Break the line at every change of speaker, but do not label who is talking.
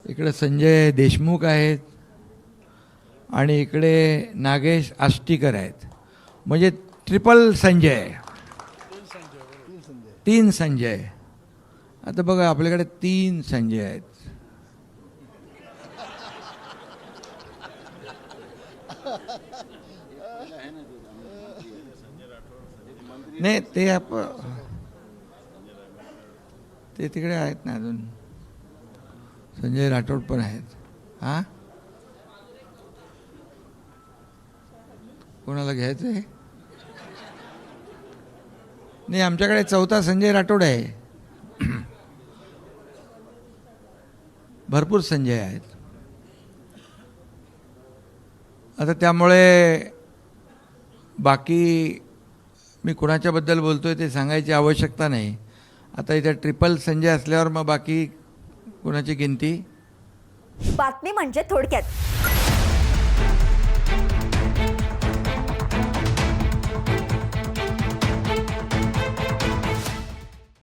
इकडे संजय देशमुख आहेत आणि इकडे नागेश आष्टीकर आहेत. म्हणजे ट्रिपल संजय, तीन संजय. आता बघा आपल्याकडे तीन संजय आहेत. नाही ते तिकडे आहेत ना अजून. संजय राठोड पण आहेत. हां, कोणाला घ्यायचं आहे? नाही, आमच्याकडे चौथा संजय राठोड आहे. भरपूर संजय आहेत. आता त्यामुळे बाकी मी कुणाच्याबद्दल बोलतोय ते सांगायची आवश्यकता नाही. आता इथे ट्रिपल संजय असल्यावर मग बाकी कुणाची गिनती.
बातमी म्हणजे थोडक्यात.